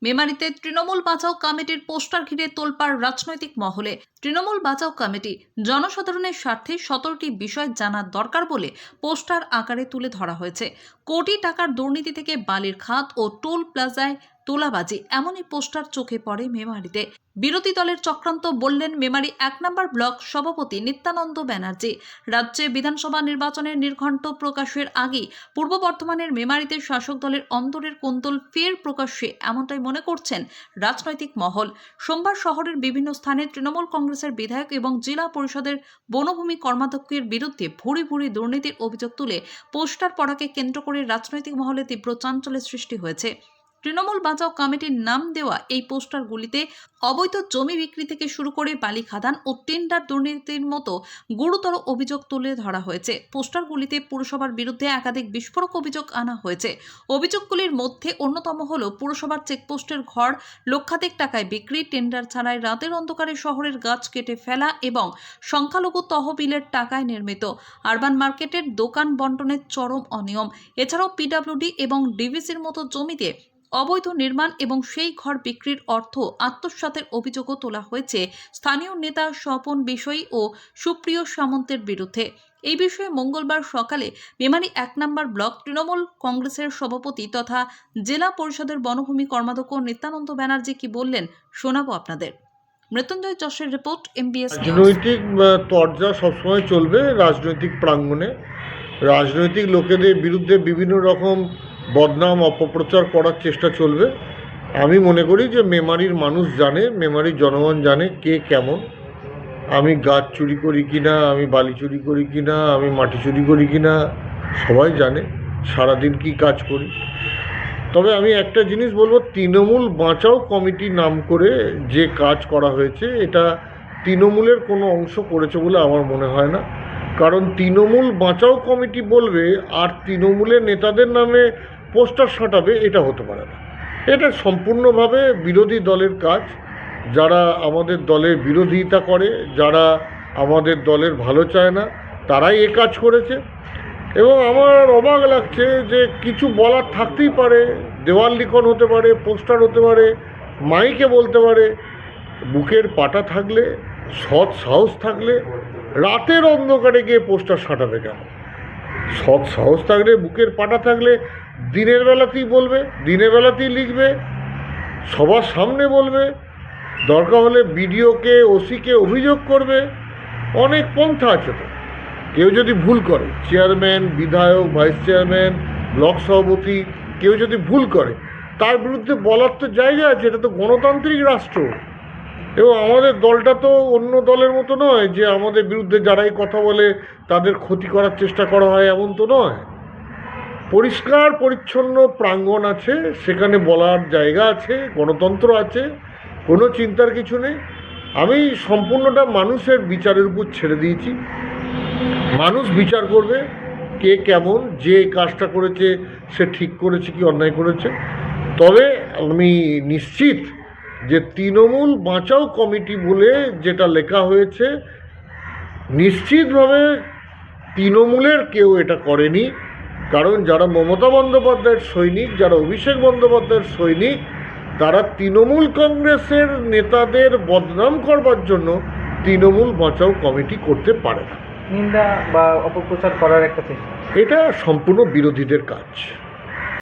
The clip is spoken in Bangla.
মেমারিতে তৃণমূল বাঁচাও কমিটির পোস্টার ঘিরে তোলপাড় রাজনৈতিক মহলে। তৃণমূল বাঁচাও কমিটি জনসাধারণের স্বার্থে 17টি বিষয় জানার দরকার বলে পোস্টার আকারে তুলে ধরা হয়েছে। কোটি টাকার দুর্নীতি থেকে বালির খাত ও টোল প্লাজায় তোলাবাজি, এমনই পোস্টার চোখে পড়ে মেমারিতে। বিরোধী দলের চক্রান্ত বললেন মেমারি 1 নম্বর ব্লক সভাপতি নিত্যানন্দ ব্যানার্জি। রাজ্যে বিধানসভা নির্বাচনের নির্ঘণ্ট প্রকাশের আগেই পূর্ব বর্ধমানের মেমারিতে শাসক দলের অন্তরের কোন্দল ফের প্রকাশ্যে, এমনটাই মনে করছেন রাজনৈতিক মহল। সোমবার শহরের বিভিন্ন স্থানে তৃণমূল কংগ্রেসের বিধায়ক এবং জেলা পরিষদের বনভূমি কর্মাধ্যক্ষের বিরুদ্ধে ভুরি ভুরি দুর্নীতির অভিযোগ তুলে পোস্টার পড়াকে কেন্দ্র করে রাজনৈতিক মহলে তীব্র চাঞ্চল্যের সৃষ্টি হয়েছে। তৃণমূল বাঁচাও কমিটির নাম দেওয়া এই পোস্টারগুলিতে অবৈধ জমি বিক্রি থেকে শুরু করে বালি খাদান ও টেন্ডার দুর্নীতির মতো গুরুতর অভিযোগ তুলে ধরা হয়েছে। পোস্টারগুলিতে পুরসভার বিরুদ্ধে একাধিক বিস্ফোরক অভিযোগ আনা হয়েছে। অভিযোগগুলির মধ্যে অন্যতম হল পুরসভার চেকপোস্টের ঘর লক্ষাধিক টাকায় বিক্রি, টেন্ডার ছাড়াই রাতের অন্ধকারে শহরের গাছ কেটে ফেলা এবং সংখ্যালঘু তহবিলের টাকায় নির্মিত আরবান মার্কেটের দোকান বন্টনের চরম অনিয়ম। এছাড়াও পিডব্লিউডি এবং ডিভিসির মতো জমিতে অবৈধ নির্মাণ এবং সেই ঘর বিক্রির অর্থ আত্মসাতের অভিযোগও তোলা হয়েছে স্থানীয় নেতা স্বপন বিষয়ী ও সুপ্রিয় সামন্তের বিরুদ্ধে। এই বিষয়ে মঙ্গলবার সকালে মেমারি 1 নম্বর ব্লক তৃণমূল কংগ্রেসের সভাপতি তথা জেলা পরিষদের বনভূমি কর্মাধ্যক্ষ নিত্যানন্দ ব্যানার্জি কি বললেন শোনাবো আপনাদের। মৃত্যুঞ্জয় যশের রিপোর্ট, MBS। রাজনৈতিক তরজা সবসময় চলবে রাজনৈতিক প্রাঙ্গণে। রাজনৈতিক লোকেদের বিরুদ্ধে বিভিন্ন রকম বদনাম অপপ্রচার করার চেষ্টা চলবে। আমি মনে করি যে মেমারির মানুষ জানে, মেমারির জনগণ জানে কে কেমন। আমি গাছ চুরি করি কিনা, আমি বালি চুরি করি কিনা, আমি মাটি চুরি করি কিনা, সবাই জানে সারাদিন কি কাজ করি। তবে আমি একটা জিনিস বলবো, তৃণমূল বাঁচাও কমিটি নাম করে যে কাজ করা হয়েছে এটা তৃণমূলের কোনো অংশ করেছে বলে আমার মনে হয় না। কারণ তৃণমূল বাঁচাও কমিটি বলবে আর তৃণমূলের নেতাদের নামে পোস্টার সাঁটাবে, এটা হতে পারে না। এটা সম্পূর্ণভাবে বিরোধী দলের কাজ। যারা আমাদের দলের বিরোধিতা করে, যারা আমাদের দলের ভালো চায় না, তারাই এ কাজ করেছে। এবং আমার অবাক লাগছে যে কিছু বলার থাকতেই পারে, দেওয়াল লিখন হতে পারে, পোস্টার হতে পারে, মাইকে বলতে পারে। বুকের পাটা থাকলে, সৎ সাহস থাকলে রাতের অন্ধকারে গিয়ে পোস্টার সাঁটাবে কেন? সৎ সাহস থাকলে, বুকের পাটা থাকলে দিনের বেলাতেই বলবে, দিনের বেলাতেই লিখবে, সবার সামনে বলবে, দরকার হলে বিডিওকে ওসিকে অভিযোগ করবে। অনেক পন্থা আছে তো। কেউ যদি ভুল করে, চেয়ারম্যান, বিধায়ক, ভাইস চেয়ারম্যান, ব্লক সভাপতি কেউ যদি ভুল করে, তার বিরুদ্ধে বলার তো জায়গা আছে। এটা তো গণতান্ত্রিক রাষ্ট্র। এবং আমাদের দলটা তো অন্য দলের মতো নয় যে আমাদের বিরুদ্ধে যারাই কথা বলে তাদের ক্ষতি করার চেষ্টা করা হয়, এমন তো নয়। পরিষ্কার পরিচ্ছন্ন প্রাঙ্গণ আছে, সেখানে বলার জায়গা আছে, গণতন্ত্র আছে, কোনো চিন্তার কিছু নেই। আমি সম্পূর্ণটা মানুষের বিচারের উপর ছেড়ে দিয়েছি। মানুষ বিচার করবে কে কেমন, যে কাজটা করেছে সে ঠিক করেছে কি অন্যায় করেছে। তবে আমি নিশ্চিত যে তৃণমূল বাঁচাও কমিটি বলে যেটা লেখা হয়েছে, নিশ্চিতভাবে তৃণমূলের কেউ এটা করেনি। কারণ যারা মমতা বন্দ্যোপাধ্যায়ের সৈনিক, যারা অভিষেক বন্দ্যোপাধ্যায়ের সৈনিক, তারা তৃণমূল কংগ্রেসের নেতাদের বদনাম করবার জন্য তৃণমূল বাঁচাও কমিটি করতে পারে না। নিন্দা বা অপপ্রচার করার একটা চেষ্টা, এটা সম্পূর্ণ বিরোধীদের কাজ।